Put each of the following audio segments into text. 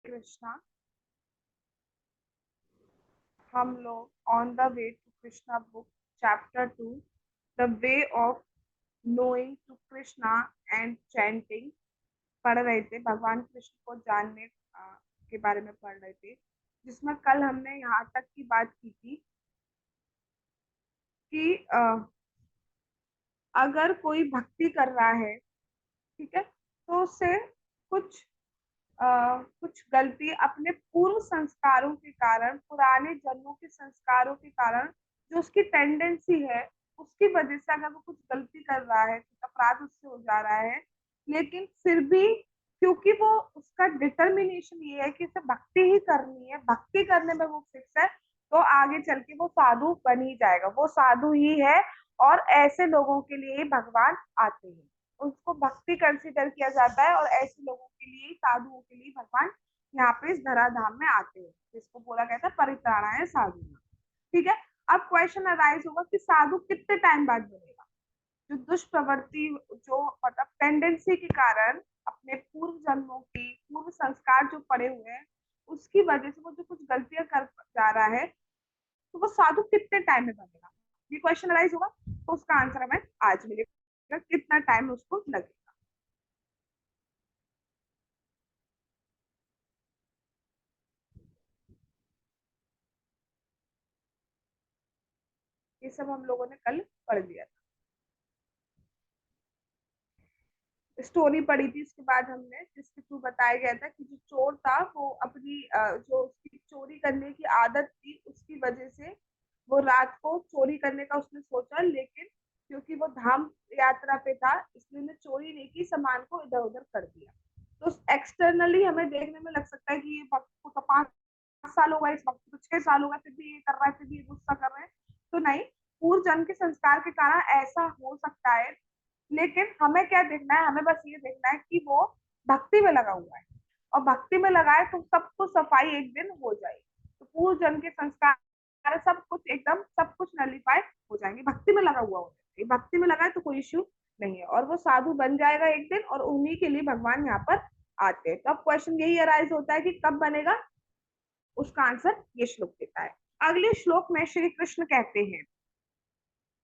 कृष्णा। हम लोग on the way to Krishna book chapter 2 the way of knowing to Krishna and chanting पढ़ रहे थे। भगवान कृष्ण को जानने के बारे में पढ़ रहे थे, जिसमें कल हमने यहाँ तक की बात की थी कि अगर कोई भक्ति कर रहा है, ठीक है, तो उससे कुछ कुछ गलती अपने पूर्व संस्कारों के कारण, पुराने जन्मों के संस्कारों के कारण, जो उसकी टेंडेंसी है, उसकी वजह से अगर वो कुछ गलती कर रहा है, कुछ अपराध उससे हो जा रहा है, लेकिन फिर भी क्योंकि वो उसका डिटर्मिनेशन ये है कि उसे भक्ति ही करनी है, भक्ति करने में वो फिक्स है, तो आगे चल के वो साधु बन ही जाएगा, वो साधु ही है। और ऐसे लोगों के लिए ही भगवान आते हैं, उसको भक्ति कंसिडर किया जाता है, और ऐसे लोगों के लिए, साधुओं के लिए भगवान यहाँ पे इस धराधाम में आते हैं, जिसको बोला गया था परित्राणाय साधु। ठीक है। अब क्वेश्चन अराइज होगा कि साधु कितने टाइम बाद बनेगा। जो दुष्प्रवृत्ति, जो मतलब टेंडेंसी के कारण, अपने पूर्व जन्मों की पूर्व संस्कार जो पड़े हुए हैं, उसकी वजह से वो जो कुछ गलतियां कर जा रहा है, तो वो साधु कितने टाइम में बनेगा, ये क्वेश्चन अराइज होगा। तो उसका आंसर हमें आज मिलेगा, कितना टाइम उसको लगेगा। ये सब हम लोगों ने कल पढ़ लिया था, स्टोरी पढ़ी थी। इसके बाद हमने जिसके थ्रू बताया गया था कि जो चोर था वो अपनी जो उसकी चोरी करने की आदत थी, उसकी वजह से वो रात को चोरी करने का उसने सोचा, लेकिन क्योंकि वो धाम यात्रा पे था, इसलिए उसने चोरी नहीं की, सामान को इधर उधर कर दिया। तो एक्सटर्नली हमें देखने में लग सकता है कि ये वक्त को तो 5 साल होगा, इस वक्त को 6 साल होगा, फिर भी ये कर रहा है, फिर भी ये गुस्सा कर रहे हैं। तो नहीं, पूर्व जन्म के संस्कार के कारण ऐसा हो सकता है, लेकिन हमें क्या देखना है, हमें बस ये देखना है कि वो भक्ति में लगा हुआ है, और भक्ति में लगा है तो सब कुछ सफाई एक दिन हो जाएगी। तो पूर्व जन्म के संस्कार सब कुछ एकदम, सब कुछ नलीफाई हो जाएंगे, भक्ति में लगा हुआ हो जाएगा। भक्ति में लगा है तो कोई इश्यू नहीं है, और वो साधु बन जाएगा एक दिन, और उन्हीं के लिए भगवान यहाँ पर आते हैं। तो अब क्वेश्चन यही अराइज होता है कि कब बनेगा। उसका आंसर ये श्लोक देता है। अगले श्लोक में श्री कृष्ण कहते हैं,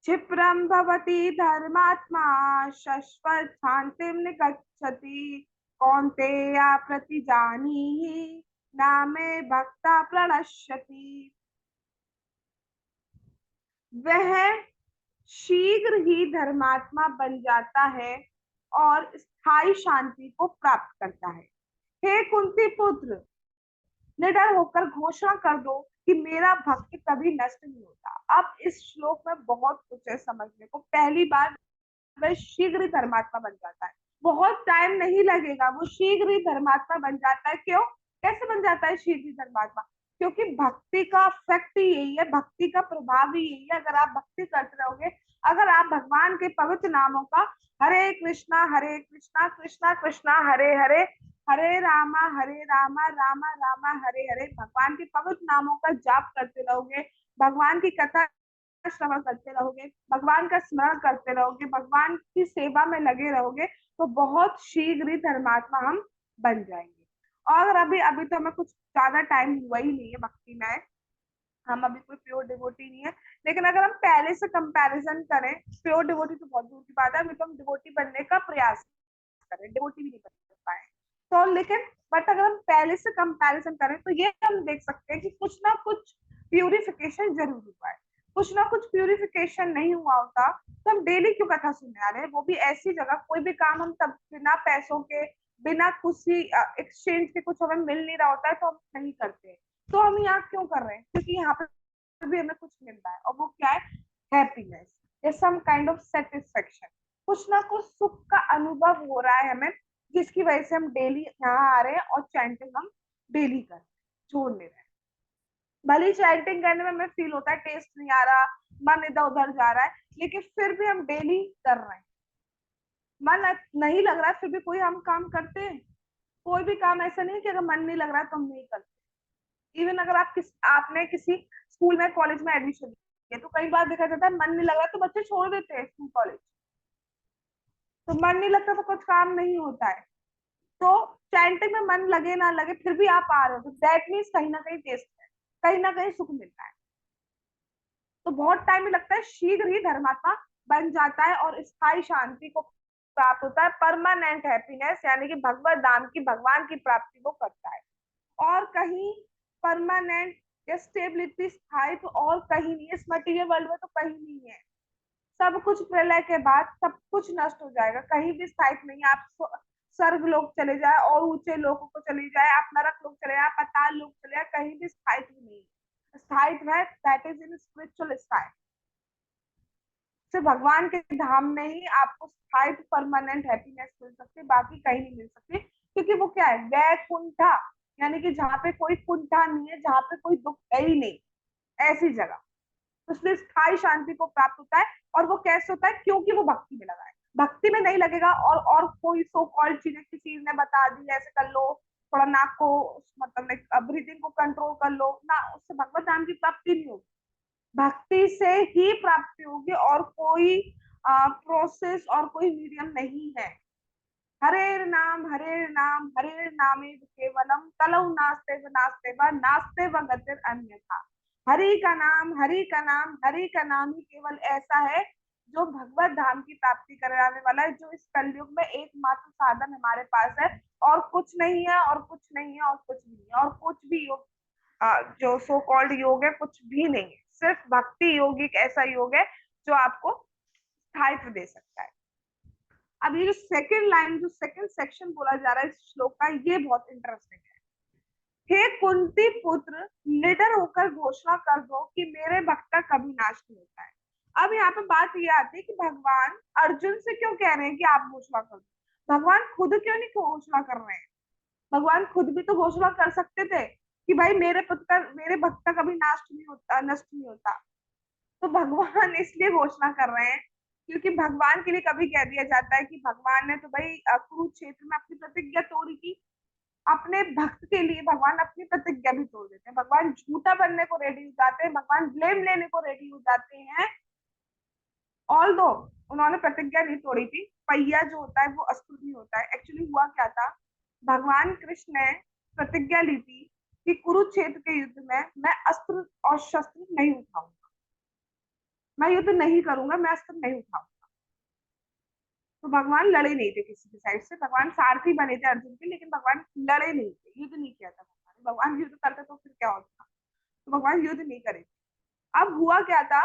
क्षिप्रं भवति धर्मात्मा शश्वत् शान्तिं निगच्छति कौन्तेय प्रतिजानीहि न मे भक्ता प्रणश्यति। वह शीघ्र ही धर्मात्मा बन जाता है और स्थायी शांति को प्राप्त करता है। हे कुंती पुत्र, निडर होकर घोषणा कर दो कि मेरा भक्त कभी नष्ट नहीं होता। अब इस श्लोक में बहुत कुछ है समझने को। पहली बार, वह शीघ्र ही धर्मात्मा बन जाता है, बहुत टाइम नहीं लगेगा, वो शीघ्र ही धर्मात्मा बन जाता है। क्यों, कैसे बन जाता है शीघ्र ही धर्मात्मा? क्योंकि भक्ति का फैक्ट ही यही है, भक्ति का प्रभाव ही यही है। अगर आप भक्ति करते रहोगे, अगर आप भगवान के पवित्र नामों का हरे कृष्णा कृष्णा कृष्णा हरे हरे, हरे रामा रामा रामा हरे हरे, भगवान के पवित्र नामों का जाप करते रहोगे, भगवान की कथा श्रवण करते रहोगे, भगवान का स्मरण करते रहोगे, भगवान की सेवा में लगे रहोगे, तो बहुत शीघ्र ही धर्मात्मा हम बन जाएंगे। और अभी अभी तो हमें कुछ ज्यादा टाइम हुआ ही नहीं है भक्ति में, हम अभी कोई प्योर डिवोटी नहीं है, लेकिन अगर हम पहले से कंपैरिजन करें, प्योर डिवोटी तो बहुत दूर की बात है, अभी तो हम डिवोटी बनने का प्रयास करें, डिवोटी भी नहीं बन पाए तो, लेकिन बट अगर हम पहले से कंपैरिजन करें तो ये हम देख सकते हैं कि कुछ ना कुछ प्यूरिफिकेशन जरूर हुआ है। कुछ ना कुछ प्यूरिफिकेशन नहीं हुआ होता तो हम डेली क्यों कथा सुनने आ रहे हैं, वो भी ऐसी जगह। कोई भी काम हम तब बिना पैसों के, बिना किसी एक्सचेंज के, कुछ हमें मिल नहीं रहा होता है तो हम नहीं करते। तो हम यहाँ क्यों कर रहे हैं? क्योंकि यहाँ पे भी हमें कुछ मिल रहा है, और वो क्या है? हैप्पीनेस या सम काइंड ऑफ सेटिस्फेक्शन, कुछ ना कुछ सुख का अनुभव हो रहा है हमें, जिसकी वजह से हम डेली यहाँ आ रहे हैं और चैंटिंग हम डेली कर रहे हैं, छोड़ नहीं रहे हैं। भले चैंटिंग करने में हमें फील होता है टेस्ट नहीं आ रहा, मन इधर उधर जा रहा है, लेकिन फिर भी हम डेली कर रहे हैं। मन नहीं लग रहा है फिर भी कोई हम काम करते हैं। कोई भी काम ऐसा नहीं कि अगर मन नहीं लग रहा है तो हम नहीं करते। इवन अगर आपने किसी स्कूल में, कॉलेज में एडमिशन लिया, तो कई बार देखा जाता है मन नहीं लग रहा तो बच्चे छोड़ देते हैं स्कूल कॉलेज। तो मन नहीं लगता तो कुछ काम नहीं होता है। तो चैंटिंग में मन लगे ना लगे फिर भी आप आ रहे हो, तो दैट मीन्स कहीं ना कहीं टेस्ट है, कहीं ना कहीं सुख मिलता है। तो बहुत टाइम में लगता है, शीघ्र ही धर्मात्मा बन जाता है और स्थायी शांति को प्राप्त होता है, परमानेंट हैप्पीनेस यानी कि भगवत धाम की, भगवान की प्राप्ति को करता है। और कहीं परमानेंट या स्टेबिलिटी, स्थायित्व और कहीं नहीं है इस मटेरियल वर्ल्ड में, तो कहीं नहीं है। सब कुछ प्रलय के बाद सब कुछ नष्ट हो जाएगा, कहीं भी स्थायित्व नहीं है। आप स्वर्ग लोग चले जाए और ऊंचे लोगों को चले जाए, आप नरक लोग चले जाए, पाताल लोग चले जाए, कहीं भी स्थायित्व नहीं है। स्थायित्व है that is in spiritual sky. सिर्फ भगवान के धाम में ही आपको स्थायित्व, परमानेंट हैप्पीनेस मिल सकती है, बाकी कहीं नहीं मिल सकती। क्योंकि वो क्या है, वैकुंठा, यानी कि जहाँ पे कोई कुंठा नहीं है, जहाँ पे कोई दुख है ही नहीं, ऐसी जगह। तो इसलिए स्थायी शांति को प्राप्त होता है। और वो कैसे होता है, क्योंकि वो भक्ति में लगा है। भक्ति में नहीं लगेगा और कोई सो कॉल्ड चीजें किसी ने बता दी, ऐसे कर लो, थोड़ा नाक को मतलब ब्रीथिंग को कंट्रोल कर लो ना, उससे भगवत धाम की प्राप्ति नहीं होगी। भक्ति से ही प्राप्ति होगी, और कोई प्रोसेस और कोई मीडियम नहीं है। हरे नाम हरे नामे केवलम कलौ नास्ते व नास्ते व गतिर अन्यथा। हरि का नाम, हरि का नाम ही केवल ऐसा है जो भगवत धाम की प्राप्ति कराने वाला है, जो इस कलयुग में एकमात्र साधन हमारे पास है। और कुछ नहीं है, और कुछ नहीं है, और कुछ नहीं है, और कुछ भी योग जो सो कॉल्ड योग है कुछ भी नहीं है। सिर्फ भक्ति योग एक ऐसा योग है जो आपको स्थायित्व दे सकता है। अब ये जो सेकंड लाइन, जो सेकंड सेक्शन बोला जा रहा है इस श्लोक का, ये बहुत इंटरेस्टिंग है। हे कुंती पुत्र, निडर होकर घोषणा कर दो कि मेरे भक्त का कभी नाश नहीं होता है। अब यहाँ पे बात ये आती है कि भगवान अर्जुन से क्यों कह रहे हैं कि आप घोषणा कर दो, भगवान खुद क्यों नहीं घोषणा कर रहे हैं। भगवान खुद भी तो घोषणा कर सकते थे कि भाई मेरे पुत्र का, मेरे भक्त का कभी नाश नहीं होता, नष्ट नहीं होता। तो भगवान इसलिए घोषणा कर रहे हैं क्योंकि भगवान के लिए कभी कह दिया जाता है कि भगवान ने तो भाई कुरुक्षेत्र में अपनी प्रतिज्ञा तोड़ी थी। अपने भक्त के लिए भगवान अपनी प्रतिज्ञा भी तोड़ देते हैं, भगवान झूठा बनने को रेडी हो जाते हैं, भगवान ब्लेम लेने को रेडी हो जाते हैं। ऑल दो उन्होंने प्रतिज्ञा नहीं तोड़ी थी, पहिया जो होता है वो अस्त्र नहीं होता है। एक्चुअली हुआ क्या था, भगवान कृष्ण ने प्रतिज्ञा ली थी कि कुरुक्षेत्र के युद्ध में मैं अस्त्र और शस्त्र नहीं उठाऊंगा, मैं युद्ध नहीं करूंगा, मैं अस्त्र नहीं उठाऊंगा। तो भगवान लड़े नहीं थे किसी की साइड से, भगवान सारथी बने थे अर्जुन के, लेकिन भगवान लड़े नहीं थे, युद्ध नहीं किया था भगवान। भगवान युद्ध करते तो फिर क्या होता, तो भगवान युद्ध नहीं करे थे। अब हुआ क्या था,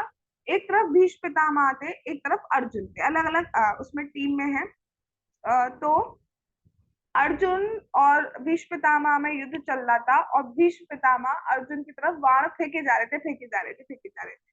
एक तरफ भीष्म पितामह थे, एक तरफ अर्जुन थे, अलग अलग उसमें टीम में है। तो अर्जुन और भीष्म पितामह में युद्ध चल रहा था, और भीष्म पितामह अर्जुन की तरफ बाण फेंके जा रहे थे, फेंके जा रहे थे, फेंके जा रहे थे।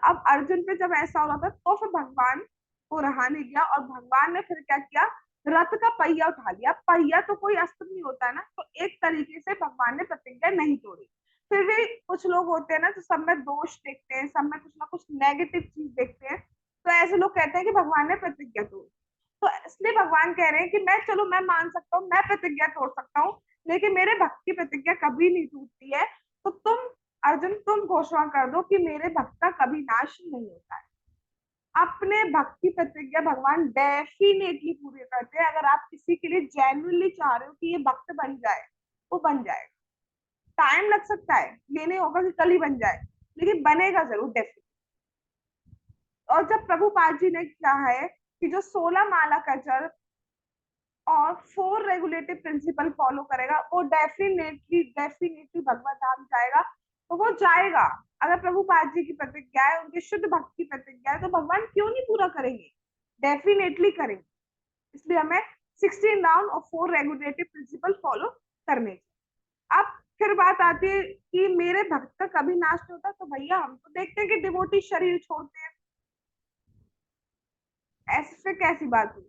अब अर्जुन पे जब ऐसा हो रहा था, तो फिर भगवान को रहा नहीं गया, और भगवान ने फिर क्या किया, रथ का पहिया उठा लिया। पहिया तो कोई अस्त्र नहीं होता है ना, तो एक तरीके से भगवान ने प्रतिज्ञा नहीं तोड़ी। फिर भी कुछ लोग होते हैं ना जो सब में दोष देखते हैं, सब में कुछ ना कुछ नेगेटिव चीज देखते हैं, तो ऐसे लोग कहते हैं कि भगवान ने प्रतिज्ञा तोड़ी। तो इसलिए भगवान कह रहे हैं कि मैं, चलो मैं मान सकता हूँ, मैं प्रतिज्ञा तोड़ सकता हूँ, लेकिन मेरे भक्त की प्रतिज्ञा कभी नहीं टूटती है। तो तुम अर्जुन, तुम घोषणा कर दो कि मेरे भक्त का कभी नाश नहीं होता है। अपने भक्त की प्रतिज्ञा भगवान डेफिनेटली पूरी करते हैं। अगर आप किसी के लिए जेन्युइनली चाह रहे हो कि ये भक्त बन जाए, वो बन जाएगा। टाइम लग सकता है, ये नहीं होगा कि कल ही बन जाए, लेकिन बनेगा जरूर डेफिनेटली। और जब प्रभुपाद जी ने कहा है कि जो 16 माला का जल और 4 रेगुलेटिव प्रिंसिपल फॉलो करेगा, वो डेफिनेटली डेफिनेटली भगवत धाम जाएगा। तो वो जाएगा। अगर प्रभुपाद जी की प्रतिज्ञा है, उनके शुद्ध भक्त की प्रतिज्ञा है, तो भगवान क्यों नहीं पूरा करेंगे, डेफिनेटली करेंगे। इसलिए हमें 16 डाउन और 4 रेगुलेटिव प्रिंसिपल फॉलो करने। अब फिर बात आती है कि मेरे भक्त का कभी नाश नहीं होता, तो भैया हम तो देखते हैं कि डिवोटी शरीर छोड़ते हैं, ऐसे फिर कैसी बात हुई।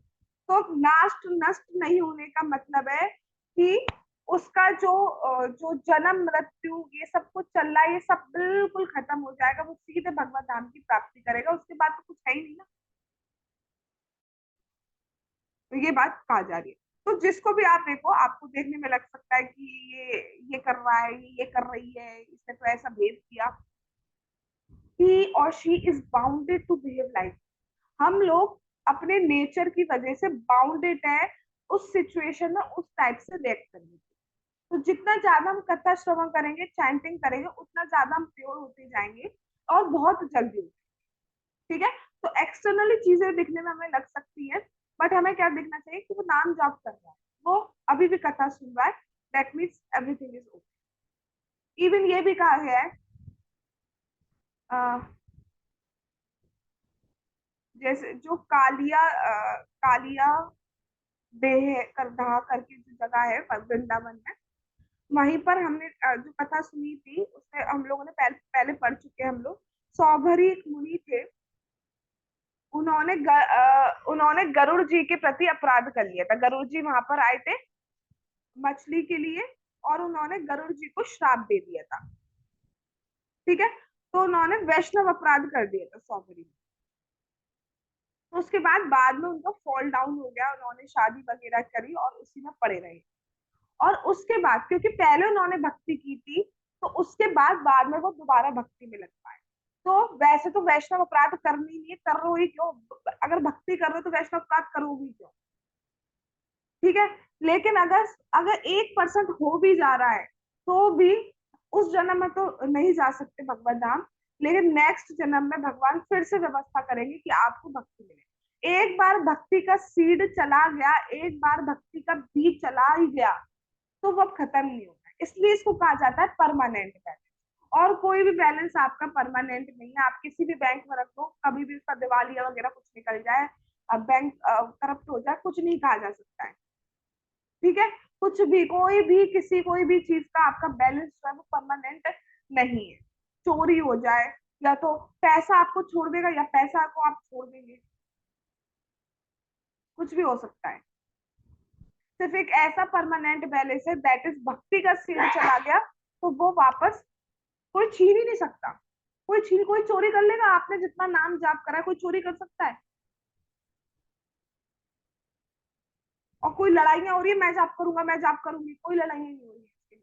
तो नास्ट नष्ट नहीं होने का मतलब है कि उसका जो जो जन्म मृत्यु ये सब कुछ चल रहा है, ये सब बिल्कुल खत्म हो जाएगा, वो सीधे भगवत धाम की प्राप्ति करेगा, उसके बाद तो कुछ है ही नहीं ना। तो ये बात कहा जा रही है। तो जिसको भी आप देखो, आपको देखने में लग सकता है कि ये कर रहा है, ये कर रही है, इसने तो ऐसा भेद किया, ही और she is bounded to behave like. हम लोग अपने नेचर की वजह से बाउंडेड है उस सिचुएशन में उस टाइप से रिएक्ट करनी थी। तो जितना ज्यादा हम कथा श्रवण करेंगे, चैंटिंग करेंगे, उतना ज्यादा हम प्योर होते जाएंगे और बहुत जल्दी होते। ठीक है। तो एक्सटर्नली चीजें दिखने में हमें लग सकती है, बट हमें क्या दिखना चाहिए कि वो नाम जप कर रहा है, वो अभी भी कथा सुन रहा है, that means everything is okay. Even ये भी कहा गया है, जैसे जो कालिया देह करधा करके जो जगह है वृंदावन में, वहीं पर हमने जो कथा सुनी थी उसमें हम लोगों ने पहले पहले पढ़ चुके हैं हम लोग। सौभरी एक मुनि थे, उन्होंने गरुड़ जी के प्रति अपराध कर लिया था। गरुड़ जी वहां पर आए थे मछली के लिए, और उन्होंने गरुड़ जी को श्राप दे दिया था। ठीक है। तो उन्होंने वैष्णव अपराध कर दिया था सौभरी। तो उसके बाद में उनका फॉल डाउन हो गया, उन्होंने शादी वगैरह करी और उसी में पड़े रहे। और उसके बाद क्योंकि पहले उन्होंने भक्ति की थी, तो उसके बाद में वो दोबारा भक्ति में लग पाए। तो वैसे तो वैष्णव अपराध करनी नहीं है, कर रहे हो ही क्यों? अगर भक्ति कर रहे हो तो वैष्णव अपराध करोगी क्यों? ठीक है। लेकिन अगर अगर 1% हो भी जा रहा है तो भी उस जन्म में तो नहीं जा सकते भगवत धाम, लेकिन नेक्स्ट जन्म में भगवान फिर से व्यवस्था करेंगे कि आपको भक्ति मिले। एक बार भक्ति का सीड चला गया, एक बार भक्ति का बीज चला ही गया, तो वो अब खत्म नहीं होता। इसलिए इसको कहा जाता है परमानेंट बैलेंस। और कोई भी बैलेंस आपका परमानेंट नहीं है। आप किसी भी बैंक में रख दो, कभी भी उसका दिवालिया वगैरह कुछ निकल जाए, अब बैंक करप्ट हो जाए, कुछ नहीं कहा जा सकता है। ठीक है। कुछ भी, कोई भी चीज का आपका बैलेंस जो है वो परमानेंट नहीं है। चोरी हो जाए, या तो पैसा आपको छोड़ देगा या पैसा को आप छोड़ देंगे, कुछ भी हो सकता है। सिर्फ एक ऐसा परमानेंट बैलेंस है, दैट इज भक्ति का सीड चला गया तो वो वापस कोई छीन ही नहीं सकता। कोई चोरी कर लेगा? आपने जितना नाम जाप करा है, कोई चोरी कर सकता है? और कोई लड़ाइयां हो रही है, मैं जाप करूंगा, मैं जाप करूंगी, कोई लड़ाइयां नहीं हो रही है।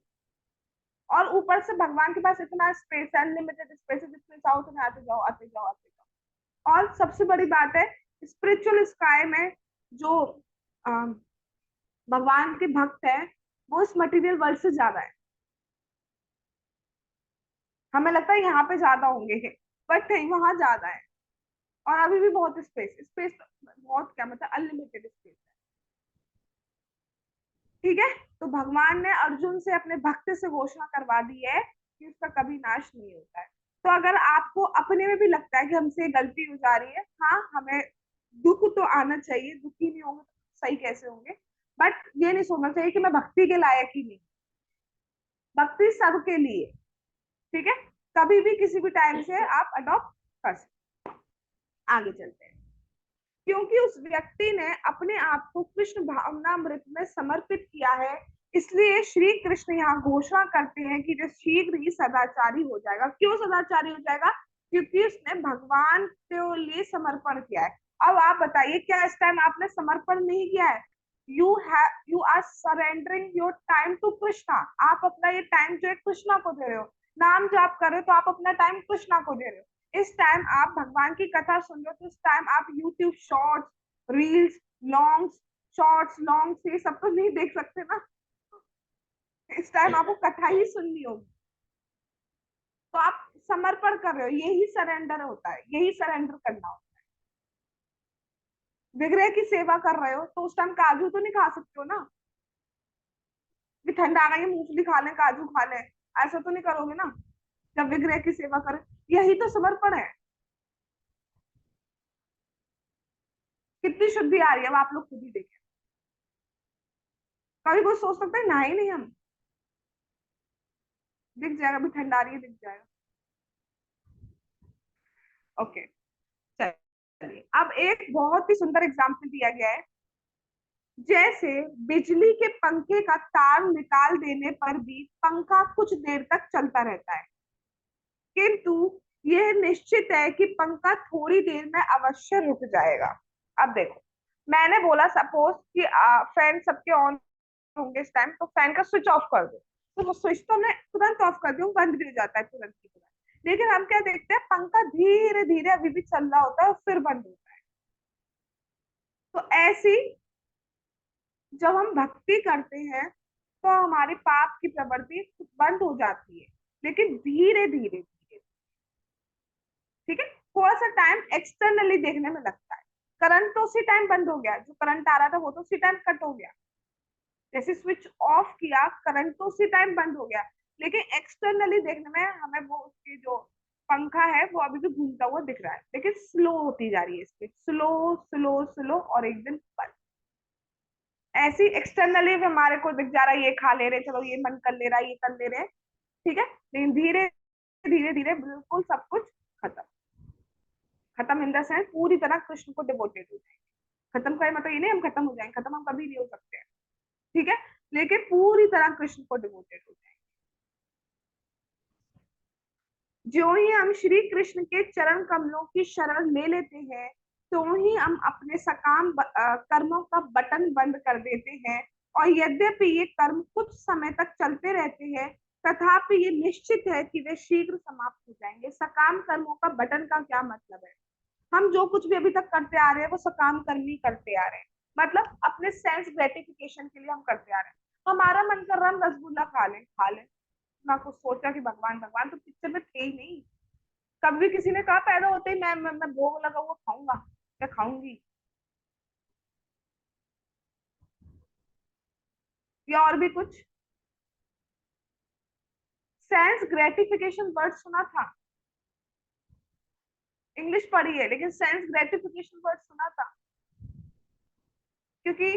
और ऊपर से भगवान के पास इतना स्पेस है, अनलिमिटेड स्पेस है, जिसमें चाहो तुम्हें आते जाओ, आते जाओ, आते जाओ। और सबसे बड़ी बात है, स्पिरिचुअल स्काई में जो अम, भगवान के भक्त है, वो इस मटेरियल वर्ल्ड से ज्यादा है। हमें लगता है यहाँ पे ज्यादा होंगे, बट नहीं, वहां ज्यादा है। और अभी भी बहुत स्पेस स्पेस, बहुत क्या मतलब अनलिमिटेड स्पेस है। ठीक है। तो भगवान ने अर्जुन से अपने भक्त से घोषणा करवा दी है कि उसका कभी नाश नहीं होता है। तो अगर आपको अपने में भी लगता है कि हमसे गलती हो जा रही है, हाँ, हमें दुख तो आना चाहिए, दुखी नहीं होंगे तो सही कैसे होंगे? बट ये नहीं सोचना चाहिए कि मैं भक्ति के लायक ही नहीं। भक्ति सबके लिए। ठीक है। कभी भी किसी भी टाइम से आप अडॉप्ट कर सकते। आगे चलते हैं। क्योंकि उस व्यक्ति ने अपने आप को कृष्ण भावनामृत में समर्पित किया है, इसलिए श्री कृष्ण यहाँ घोषणा करते हैं कि जो शीघ्र ही सदाचारी हो जाएगा। क्यों सदाचारी हो जाएगा? क्योंकि उसने भगवान के लिए समर्पण किया है। अब आप बताइए, क्या इस टाइम आपने समर्पण नहीं किया है? You are surrendering your time to Krishna. आप अपना ये टाइम जो है कृष्णा को दे रहे हो। नाम जो आप कर रहे हो तो आप अपना टाइम कृष्णा को दे रहे हो। इस टाइम आप भगवान की कथा सुन रहे हो, तो इस टाइम आप YouTube shorts, reels, longs, shorts, longs, ये सब तो नहीं देख सकते ना। इस टाइम आपको कथा ही सुननी होगी। तो आप समर्पण कर रहे हो, यही सरेंडर होता है, यही सरेंडर करना होता है। विग्रह की सेवा कर रहे हो तो उस टाइम काजू तो नहीं खा सकते हो ना, कि ठंड आ गई है मूंगफली खा लें, काजू खा लें, ऐसा तो नहीं करोगे ना जब विग्रह की सेवा करें। यही तो समर्पण है। कितनी शुद्धि आ रही है, अब आप लोग खुद ही देखें। कभी कोई सोच सकता है नहाए नहीं हम? दिख जाएगा, अभी ठंड आ रही है, दिख जाएगा। ओके, चलिए अब एक बहुत ही सुंदर एग्जाम्पल दिया गया है। जैसे बिजली के पंखे का तार निकाल देने पर भी पंखा कुछ देर तक चलता रहता है, किंतु यह निश्चित है कि पंखा थोड़ी देर में अवश्य रुक जाएगा। अब देखो, मैंने बोला सपोज कि फैन सबके ऑन होंगे इस टाइम, तो फैन का स्विच ऑफ कर दो। तो वो स्विच तो हमने तुरंत ऑफ कर दिया, बंद भी हो जाता है तुरंत की तुरंत। लेकिन हम क्या देखते हैं, पंखा धीरे धीरे अभी भी चल रहा होता है और फिर बंद होता है। तो ऐसी जब हम भक्ति करते हैं तो हमारी पाप की प्रवृत्ति बंद हो जाती है, लेकिन धीरे धीरे धीरे। ठीक है, थोड़ा सा टाइम एक्सटर्नली देखने में लगता है। करंट तो उसी टाइम बंद हो गया, जो करंट आ रहा था वो तो उसी टाइम कट हो गया। जैसे स्विच ऑफ किया, करंट तो उसी टाइम बंद हो गया, लेकिन एक्सटर्नली देखने में हमें वो उसकी जो पंखा है वो अभी भी घूमता हुआ दिख रहा है, लेकिन स्लो होती जा रही है स्पीड, स्लो स्लो स्लो, और एक दिन बंद। ऐसी एक्सटर्नली हमारे को दिख जा रहा है, ये खा ले रहे, चलो ये मन कर ले रहा है, ये कर ले रहे हैं। ठीक है, लेकिन धीरे धीरे धीरे बिल्कुल सब कुछ खत्म। खत्म इन द सेंस पूरी तरह कृष्ण को डिवोटेड हो जाएंगे। खत्म का मतलब ये नहीं हम खत्म हो जाएंगे, खत्म हम कभी नहीं हो सकते हैं। ठीक है, लेकिन पूरी तरह कृष्ण को डिवोटेड हो जाएंगे। जो ही हम श्री कृष्ण के चरण कमलों की शरण ले लेते हैं, तो ही हम अपने सकाम कर्मों का बटन बंद कर देते हैं। और यद्यपि ये कर्म कुछ समय तक चलते रहते हैं, तथापि ये निश्चित है कि वे शीघ्र समाप्त हो जाएंगे। सकाम कर्मों का बटन का क्या मतलब है? हम जो कुछ भी अभी तक करते आ रहे हैं वो सकाम कर्म ही करते आ रहे हैं, मतलब अपने सेंस ग्रेटिफिकेशन के लिए हम करते आ रहे हैं। हमारा मन कर रहा है हम रसगुल्ला खा लें, खा लें। ना कुछ सोचा कि भगवान, भगवान तो पिक्चर में थे ही नहीं। कभी किसी ने कहा पैदा होते ही मैं भोग लगा हुआ खाऊंगा, मैं खाऊंगी? या और भी कुछ? सेंस ग्रेटिफिकेशन वर्ड सुना था, इंग्लिश पढ़ी है, लेकिन सेंस ग्रेटिफिकेशन वर्ड सुना था। क्योंकि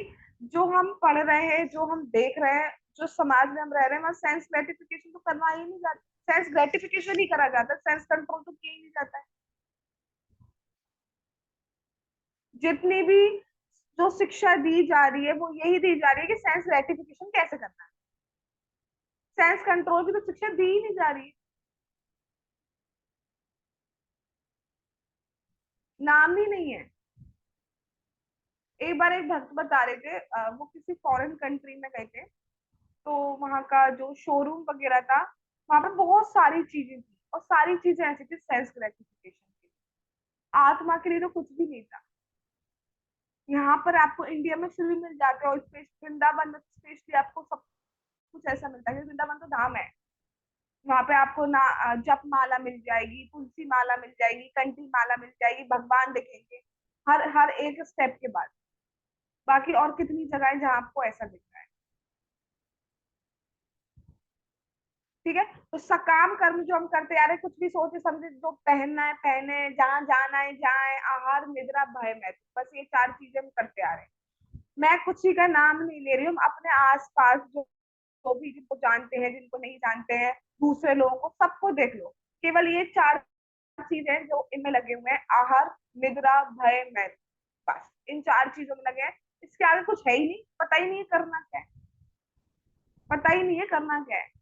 जो हम पढ़ रहे हैं, जो हम देख रहे हैं, जो समाज में हम रह रहे हैं, वहाँ सेंस ग्रेटिफिकेशन तो करवा ही नहीं जाता, सेंस ग्रेटिफिकेशन ही करा जाता है, सेंस कंट्रोल तो किया ही नहीं जाता है। जितनी भी जो शिक्षा दी जा रही है वो यही दी जा रही है कि सेंस ग्रेटिफिकेशन कैसे करना है। सेंस कंट्रोल की तो शिक्षा दी ही नहीं जा रही है। नाम ही नहीं है। एक बार एक भक्त बता रहे थे, वो किसी फॉरेन कंट्री में गए थे, तो वहां का जो शोरूम वगैरह था, वहां पर बहुत सारी चीजें थी, और सारी चीजें ऐसी थी सेंस ग्रेटिफिकेशन की। आत्मा के लिए तो कुछ भी नहीं था। यहाँ पर आपको इंडिया में फिर भी मिल जाते हो, वृंदावन में स्पेशली आपको सब कुछ ऐसा मिलता है, क्योंकि वृंदावन तो धाम है। वहां पे आपको ना जप माला मिल जाएगी, तुलसी माला मिल जाएगी, कंठी माला मिल जाएगी, भगवान दिखेंगे हर हर एक स्टेप के बाद। बाकी और कितनी जगह है जहाँ आपको ऐसा दिख रहा है? ठीक है, तो सकाम कर्म जो हम करते आ रहे हैं, कुछ भी सोचे समझे, जो पहनना है पहने, जहाँ जाना है जाए, आहार निद्रा भय मैथुन, बस ये चार चीजें हम करते आ रहे हैं। मैं कुछ ही का नाम नहीं ले रही हूँ, अपने आसपास जो भी जिनको जानते हैं, जिनको नहीं जानते हैं, दूसरे लोगों को, सबको देख लो। केवल ये चार चीजें जो इनमें लगे हुए हैं, आहार निद्रा भय मैथुन, बस इन चार चीजों में लगे हैं। इसके आगे कुछ है ही नहीं, पता ही नहीं है करना क्या है, पता ही नहीं है करना क्या है।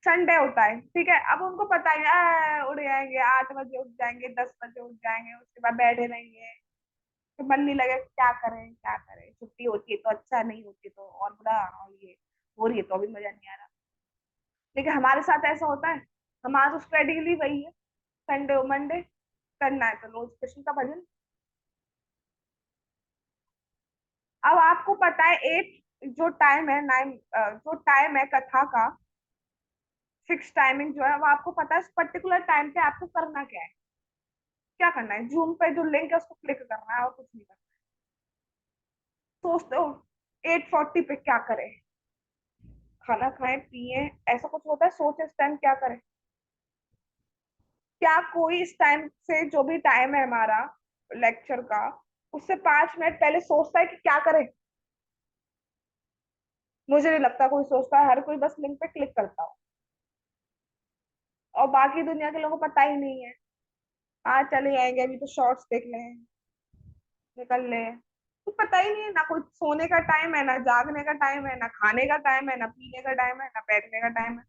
संडे होता है, ठीक है, अब उनको पता है उड़ जाएंगे, 8 बजे उठ जाएंगे, 10 बजे उठ जाएंगे, उसके बाद बैठे रहेंगे। तो मन नहीं लगे, क्या करें क्या करें, छुट्टी होती है तो अच्छा, नहीं होती तो और बुरा, और ये हो रही है तो अभी मजा नहीं आ रहा। लेकिन हमारे साथ ऐसा होता है, हमारा तो स्ट्रेटेजी वही है, संडे मंडे करना है तो रोज कृष्ण का भजन। अब आपको पता है एट जो टाइम है, नाइन जो टाइम है कथा का, फिक्स टाइमिंग जो है वो आपको पता है, उस पर्टिकुलर टाइम पे आपको करना क्या है। क्या करना है, जूम पे जो लिंक है उसको क्लिक करना है, और कुछ नहीं करना। सोचते हो 8:40 पे क्या करें, खाना खाएं पिए, ऐसा कुछ होता है, सोचे इस टाइम क्या करें? क्या कोई इस टाइम से, जो भी टाइम है हमारा लेक्चर का, उससे 5 मिनट पहले सोचता है कि क्या करें? मुझे नहीं लगता कोई सोचता है, हर कोई बस लिंक पे क्लिक करता हो। और बाकी दुनिया के लोगों को पता ही नहीं है, हाँ चले आएंगे, अभी तो शॉर्ट्स देख लें, निकल ले। तो पता ही नहीं है, ना कोई सोने का टाइम है, ना जागने का टाइम है, ना खाने का टाइम है, ना पीने का टाइम है, ना बैठने का टाइम है,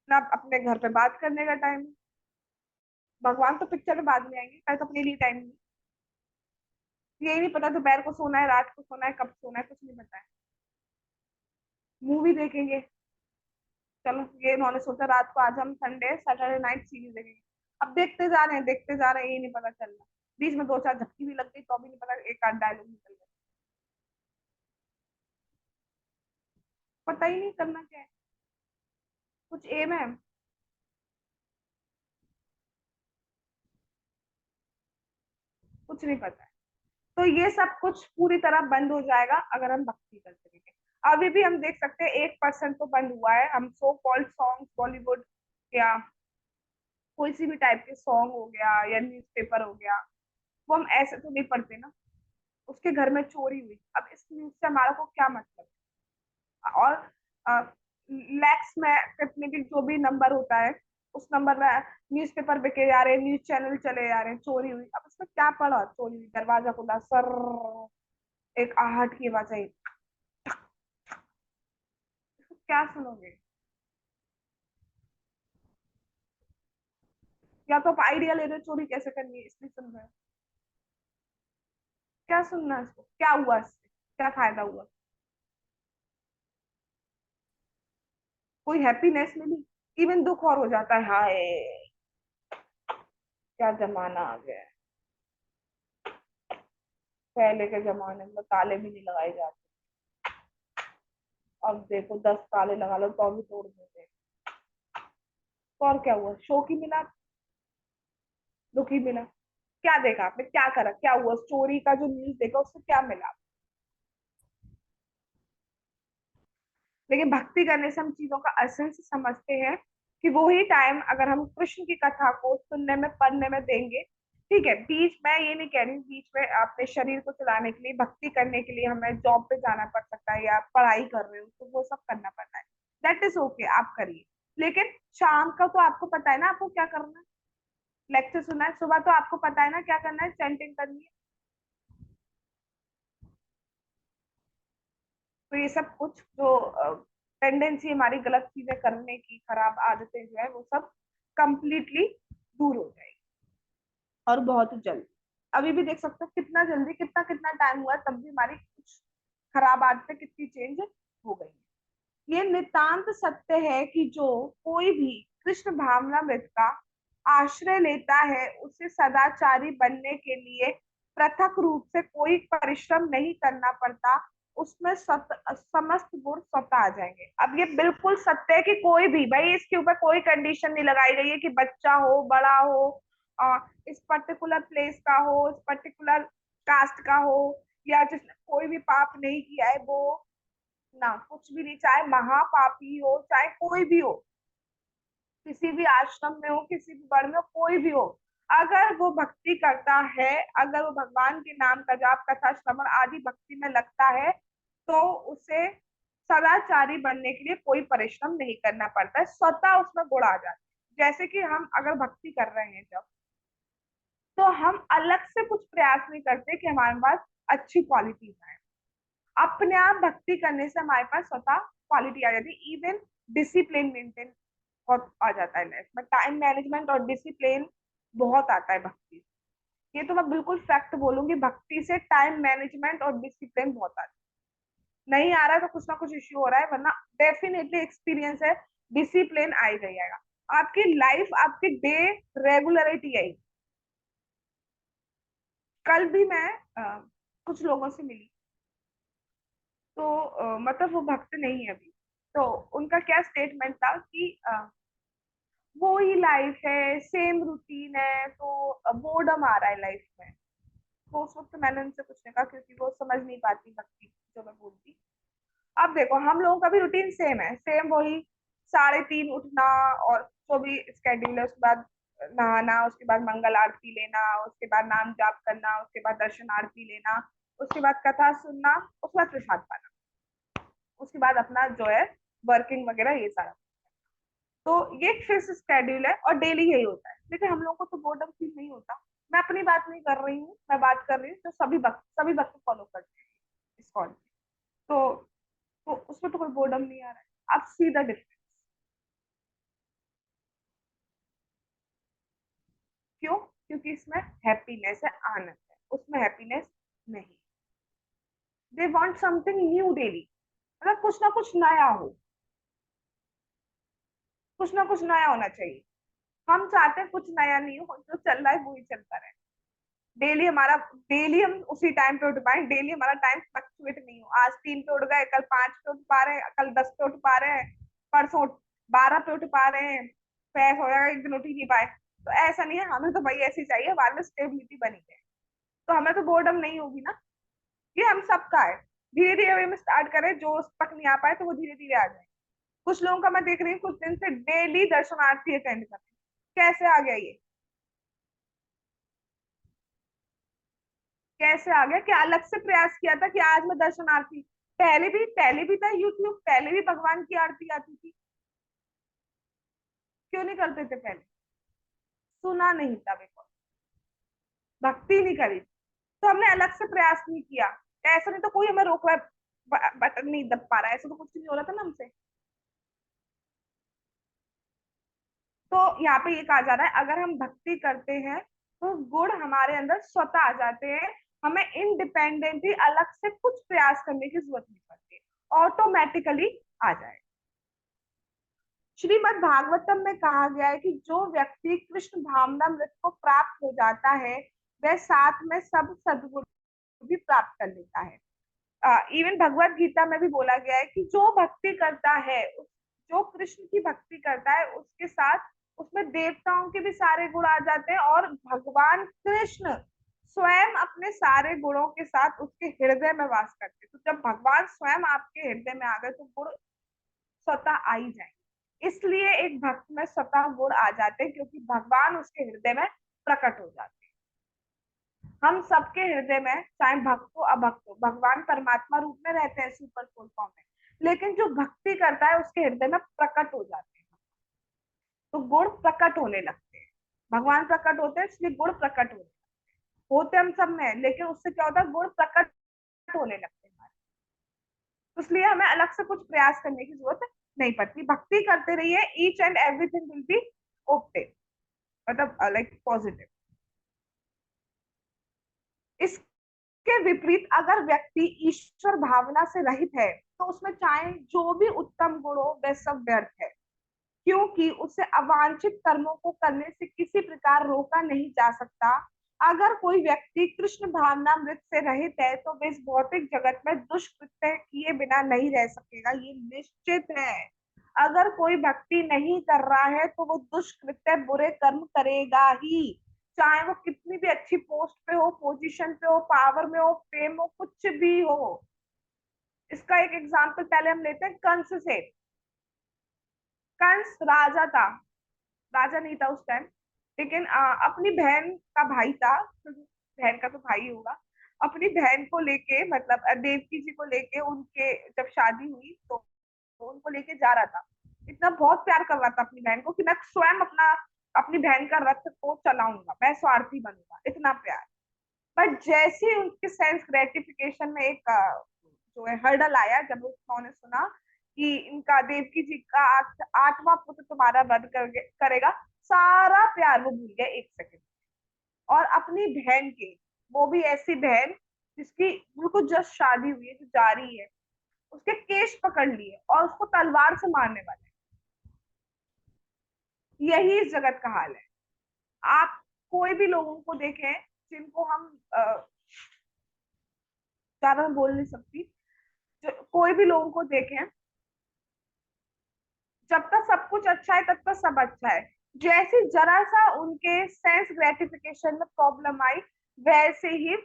ना अपने घर पे बात करने का टाइम है। भगवान तो पिक्चर में बाद में आएंगे, पहले तो अपने लिए टाइम नहीं। यही नहीं पता दोपहर को सोना है, रात को सोना है, कब सोना है, कुछ नहीं पता है। मूवी देखेंगे, चलो ये इन्होंने सोचा रात को आज हम संडे सैटरडे नाइट सीरीज देखेंगे। अब देखते जा रहे हैं, देखते जा रहे हैं, ये नहीं पता चल रहा, बीच में दो चार झपकी भी लग गई तो भी नहीं पता, एक आध डायलॉग निकल गया। पता ही नहीं करना क्या है, कुछ एम है? कुछ नहीं पता है। तो ये सब कुछ पूरी तरह बंद हो जाएगा अगर हम भक्ति करते रहेंगे। अभी भी हम देख सकते हैं 1% तो बंद हुआ है। हम सो कॉल्ड सॉन्ग बॉलीवुड या कोई सी भी टाइप के सॉन्ग हो गया या न्यूज़पेपर हो गया, वो हम ऐसे तो नहीं पढ़ते ना। उसके घर में चोरी हुई, अब इस न्यूज से हमारा को क्या मतलब है? और लैक्स में कितने भी जो भी नंबर होता है, उस नंबर में न्यूज़पेपर बिके जा रहे हैं, न्यूज चैनल चले जा रहे हैं, चोरी हुई, अब उसमें क्या पढ़ा? चोरी हुई, दरवाजा खुला, सर, एक आहट की आवाज आई, क्या सुनोगे? या तो आप आइडिया ले रहे हो चोरी कैसे करनी है इसलिए सुन रहे हो? क्या सुनना है इसको? क्या हुआ इससे? क्या फायदा हुआ? कोई हैप्पीनेस मिली? इवन दुख और हो जाता है, हाय क्या जमाना आ गया है। पहले के जमाने में ताले भी नहीं लगाए जाते, अब देखो 10 ताले लगा लो तो भी तोड़ देते हैं। तो और क्या हुआ? शो की मिला, दुखी मिला। क्या देखा आपने? क्या करा? क्या हुआ? स्टोरी का जो न्यूज देखा उससे क्या मिला? लेकिन भक्ति करने से हम चीजों का एसेंस समझते हैं कि वो ही टाइम अगर हम कृष्ण की कथा को सुनने में पढ़ने में देंगे, ठीक है, बीच में ये नहीं कह रही बीच में अपने शरीर को चलाने के लिए भक्ति करने के लिए हमें जॉब पे जाना पड़ सकता है या पढ़ाई कर रहे हो तो वो सब करना पड़ता है, दैट इज ओके, आप करिए। लेकिन शाम का तो आपको पता है ना आपको क्या करना है, लेक्चर सुनना है। सुबह तो आपको पता है ना क्या करना है, चैंटिंग करनी है। तो ये सब कुछ जो टेंडेंसी हमारी गलत चीजें करने की, खराब आदतें जो है वो सब कंप्लीटली दूर हो जाएगी, और बहुत जल्दी। अभी भी देख सकते हो कितना जल्दी, कितना कितना टाइम हुआ है, तब भी हमारी कुछ खराब आदतें कितनी चेंज हो गई हैं। ये नितांत सत्य है कि जो कोई भी कृष्ण भावनामृत का आश्रय लेता है उसे सदाचारी बनने के लिए पृथक रूप से कोई परिश्रम नहीं करना पड़ता, उसमें समस्त गुण स्वतः आ जाएंगे। अब ये बिल्कुल सत्य है कि कोई भी भाई, इसके ऊपर कोई कंडीशन नहीं लगाई गई है कि बच्चा हो, बड़ा हो, इस पर्टिकुलर प्लेस का हो, इस पर्टिकुलर कास्ट का हो, या जिसने कोई भी पाप नहीं किया है वो, ना कुछ भी नहीं, चाहे महापापी हो चाहे कोई भी हो, किसी भी आश्रम में हो, किसी भी वर्ण में हो, कोई भी हो, अगर वो भक्ति करता है, अगर वो भगवान के नाम का जाप, कथा श्रवण आदि भक्ति में लगता है, तो उसे सदाचारी बनने के लिए कोई परिश्रम नहीं करना पड़ता है, स्वतः उसमें गुण आ जाता है। जैसे कि हम अगर भक्ति कर रहे हैं जब, तो हम अलग से कुछ प्रयास नहीं करते कि हमारे पास अच्छी क्वालिटीज आए, अपने आप भक्ति करने से हमारे पास स्वतः क्वालिटी आ जाती है। इवन डिसिप्लिन मेंटेन बहुत आ जाता है लाइफ में, टाइम मैनेजमेंट और डिसिप्लिन बहुत आता है भक्ति से। ये तो मैं बिल्कुल फैक्ट बोलूंगी, भक्ति से टाइम मैनेजमेंट और डिसिप्लिन बहुत आता है। नहीं आ रहा है तो कुछ ना कुछ इश्यू हो रहा है, वरना डेफिनेटली एक्सपीरियंस है, डिसिप्लिन आ ही जाएगा। आपकी लाइफ, आपकी डे रेगुलरिटी आई। कल भी मैं कुछ लोगों से मिली, तो मतलब वो भक्त नहीं है अभी, तो उनका क्या स्टेटमेंट था कि वो ही लाइफ है, सेम रूटीन है, तो बोर्डम आ रहा है लाइफ में। तो उस वक्त मैंने उनसे कुछ नहीं कहा क्योंकि वो समझ नहीं पाती भक्ति जो मैं बोलती। अब देखो हम लोगों का भी रूटीन सेम है, सेम वही 3:30 उठना, और जो भी स्केड्यूल है, उसके बाद नहाना, उसके बाद मंगल आरती लेना, उसके बाद नाम जाप करना, उसके बाद दर्शन आरती लेना, उसके बाद कथा सुनना, उसके बाद प्रसाद पाना, उसके बाद अपना जो है वर्किंग वगैरह ये सारा। तो ये फिक्स स्केड्यूल है और डेली यही होता है, लेकिन हम लोगों को तो बोर्डम फील नहीं होता। मैं अपनी बात नहीं कर रही हूँ, मैं बात कर रही हूँ जो सभी वक्त फॉलो करते हैं इस कॉल। तो तो उसमें तो कोई बोर्डम नहीं आ रहा है। आप सी द डिफरेंस। क्यों? क्योंकि इसमें हैप्पीनेस है, आनंद है, उसमें हैप्पीनेस नहीं। They want something new daily, मतलब कुछ ना कुछ नया हो, कुछ ना कुछ नया होना चाहिए। हम चाहते हैं कुछ नया नहीं हो, जो चल रहा है वो ही चलता रहे। डेली हम उसी टाइम पे उठ पाए, डेली हमारा टाइम फ्लक्चुएट नहीं हो, आज 3 पे उठ गए, कल 5 पे उठ पा रहे हैं, कल 10 पे उठ पा रहे हैं, परसों 12 पे उठ पा रहे हैं, फिर हो जाएगा एक दिन उठ ही नहीं पाए। तो ऐसा नहीं है, हमें तो भाई ऐसी चाहिए, हमारे में स्टेबिलिटी बनी है, तो हमें तो बोर्डम नहीं होगी ना। ये हम सबका है। धीरे धीरे हम स्टार्ट करें, जो उस तक नहीं आ पाए तो वो धीरे धीरे आ जाए। कुछ लोगों का मैं देख रही हूँ कुछ दिन से डेली दर्शनार्थी अटेंड कर रहे हैं। कैसे आ गया ये? कैसे आ गया? क्या अलग से प्रयास किया था कि आज मैं दर्शनार्थी? पहले भी था यूट्यूब, पहले भी भगवान की आरती आती थी, क्यों नहीं करते थे पहले? सुना नहीं था बिल्कुल, भक्ति नहीं करी, तो हमने अलग से प्रयास नहीं किया। ऐसा नहीं तो कोई हमें रोक रहा है, बटन नहीं दब पा रहा है, ऐसा तो कुछ नहीं हो रहा था ना हमसे। तो यहाँ पे ये कहा जा रहा है, अगर हम भक्ति करते हैं तो गुण हमारे अंदर स्वतः आ जाते हैं, हमें इंडिपेंडेंटली अलग से कुछ प्रयास करने की जरूरत नहीं पड़ती, ऑटोमेटिकली आ जाए। श्रीमद् भागवतम में कहा गया है कि जो व्यक्ति कृष्ण भावनामृत को प्राप्त हो जाता है, वह साथ में सब सद्गुण भी प्राप्त कर लेता है। इवन भगवत गीता में भी बोला गया है कि जो भक्ति करता है, जो कृष्ण की भक्ति करता है, उसके साथ उसमें देवताओं के भी सारे गुण आ जाते हैं, और भगवान कृष्ण स्वयं अपने सारे गुणों के साथ उसके हृदय में वास करते हैं। तो जब भगवान स्वयं आपके हृदय में आ गए तो गुण स्वतः आ ही जाएंगे। इसलिए एक भक्त में स्वतः गुण आ जाते हैं, क्योंकि भगवान उसके हृदय में प्रकट हो जाते हैं। हम सबके हृदय में, चाहे भक्त हो अभक्त हो, भगवान परमात्मा रूप में रहते हैं सुपर फुल फॉर्म में, लेकिन जो भक्ति करता है उसके हृदय में प्रकट हो जाते हैं, तो गुण प्रकट होने लगते हैं। भगवान प्रकट होते हैं, इसलिए गुण प्रकट होते हम सब में, लेकिन उससे क्या होता है, गुण प्रकट होने लगते हैं हमारे। तो इसलिए हमें अलग से कुछ प्रयास करने की जरूरत नहीं पड़ती, भक्ति करते रहिए, each and everything will be okay, मतलब लाइक पॉजिटिव। इसके विपरीत अगर व्यक्ति ईश्वर भावना से रहित है, तो उसमें चाहे जो भी उत्तम गुण हो वह सब व्यर्थ है, क्योंकि उसे अवांछित कर्मों को करने से किसी प्रकार रोका नहीं जा सकता। अगर कोई व्यक्ति कृष्ण भावनामृत से रहित है तो वह इस भौतिक जगत में दुष्कृत्य किए बिना नहीं रह सकेगा, ये निश्चित है। अगर कोई भक्ति नहीं कर रहा है तो वो दुष्कृत्य, बुरे कर्म करेगा ही, चाहे वो कितनी भी अच्छी पोस्ट पे हो, पोजीशन पे हो, पावर में हो, फेम हो, कुछ भी हो। इसका एक एग्जाम्पल पहले हम लेते हैं कंस से। कंस राजा था, राजा नहीं था उस टाइम, लेकिन अपनी बहन का भाई था, बहन का तो भाई होगा, अपनी बहन को लेके, मतलब देवकी जी को लेके, उनके जब शादी हुई तो उनको लेके जा रहा था। इतना बहुत प्यार कर रहा था अपनी बहन को कि मैं स्वयं अपनी बहन का रथ को चलाऊंगा, मैं स्वार्थी बनूंगा, इतना प्यार। बट जैसे ही उनके सेंस ग्रेटिफिकेशन में एक जो है हर्डल आया, जब उन्होंने सुना कि इनका देवकी जी का आठवां पुत्र तुम्हारा वध करेगा, सारा प्यार वो भूल गए एक सेकंड। और अपनी बहन के, वो भी ऐसी बहन जिसकी बिल्कुल जस्ट शादी हुई है, जो जा रही है, उसके केश पकड़ लिए और उसको तलवार से मारने वाले। यही इस जगत का हाल है। आप कोई भी लोगों को देखें जिनको हम ज्यादा मैं बोल नहीं सकती, कोई भी लोगों को देखें, जब तक सब कुछ अच्छा है तब तक सब अच्छा है। जैसे जरा सा उनके सेंस ग्रेटिफिकेशन में प्रॉब्लम आई, वैसे ही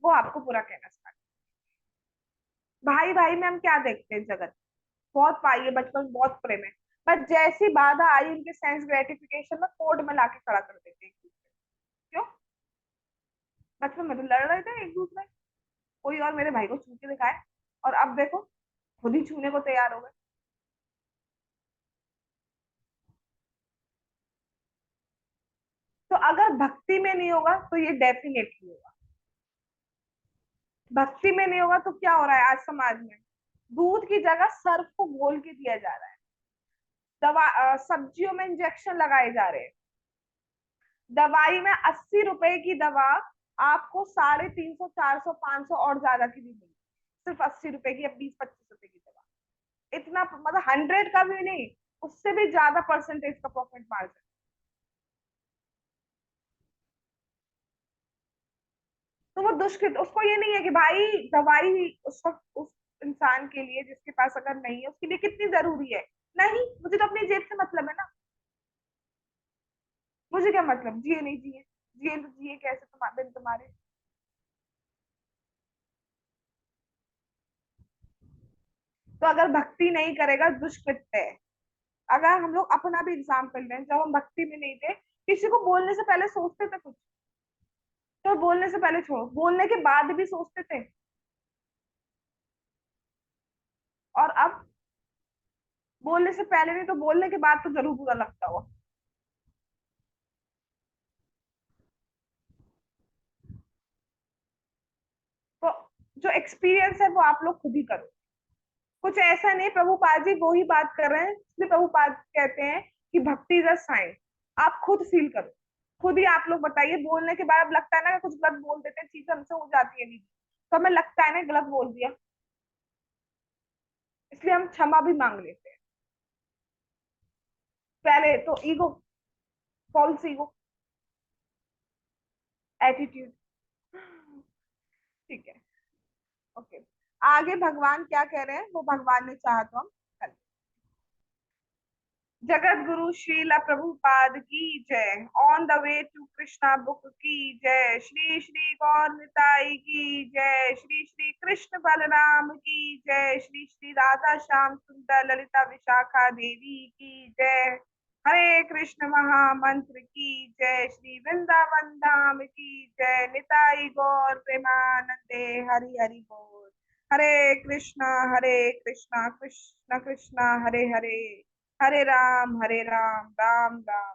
वो आपको बुरा कहना स्टार्ट। भाई भाई में हम क्या देखते हैं, जगत बहुत भाई है, बचपन में बहुत प्रेम है, पर जैसी बाधा आई उनके सेंस ग्रेटिफिकेशन में, कोर्ट में लाके खड़ा कर देते हैं एक दूसरे को। क्यों? बचपन में तो लड़ रहे थे एक दूसरे, कोई और मेरे भाई को छू के दिखाए, और अब देखो खुद ही छूने को तैयार हो गए। तो अगर भक्ति में नहीं होगा तो ये डेफिनेटली होगा। भक्ति में नहीं होगा तो क्या हो रहा है आज समाज में? दूध की जगह सर्फ को घोल के दिया जा रहा है, दवा सब्जियों में इंजेक्शन लगाए जा रहे हैं, दवाई में 80 रुपए की दवा आपको 350, 400, 500 और ज्यादा की भी मिली, सिर्फ 80 रुपए की या 20, 25 रुपए की दवा। इतना मतलब 100 का भी नहीं, उससे भी ज्यादा परसेंटेज का प्रॉफिट मार्जिन। तो वो दुष्कृत, उसको ये नहीं है कि भाई दवाई उस वक्त उस इंसान के लिए जिसके पास अगर नहीं है उसके लिए कितनी जरूरी है। नहीं, मुझे तो अपनी जेब से मतलब है ना। मुझे क्या मतलब, जिए नहीं जिए, जिए तो जिए कैसे बिन तुम्हारे। तो अगर भक्ति नहीं करेगा दुष्कृत्य है। अगर हम लोग अपना भी एग्जाम कर लें, जब हम भक्ति में नहीं थे, किसी को बोलने से पहले सोचते थे कुछ? तो बोलने से पहले छोड़ो, बोलने के बाद भी सोचते थे। और अब बोलने से पहले नहीं तो बोलने के बाद तो जरूर बुरा लगता होगा। तो जो एक्सपीरियंस है वो आप लोग खुद ही करो। कुछ ऐसा नहीं, प्रभुपाद जी वो ही बात कर रहे हैं इसलिए प्रभुपाद कहते हैं कि भक्ति इज अ साइंस। आप खुद फील करो, खुद ही आप लोग बताइए। बोलने के बाद अब लगता है ना कि कुछ गलत बोल देते हैं, चीजें हमसे हो जाती है दीदी, तो हमें लगता है ना गलत बोल दिया, इसलिए हम क्षमा भी मांग लेते हैं। पहले तो ईगो, फॉल्स ईगो, एटीट्यूड। ठीक है, ओके। आगे भगवान क्या कह रहे हैं वो भगवान ने चाहा तो हम कर लें। जगत गुरु श्रीला प्रभुपाद की जय। On the way to Krishna book की जय। श्री श्री गौर निताई की जय। श्री श्री कृष्ण बलराम की जय। श्री श्री राधा श्याम सुंदर ललिता विशाखा देवी की जय। हरे कृष्ण महामंत्र की जय। श्री वृंदावन धाम की जय। निताई गौर प्रेमानंदे हरि हरि बोल। हरे कृष्णा कृष्ण कृष्ण हरे हरे, हरे राम राम राम।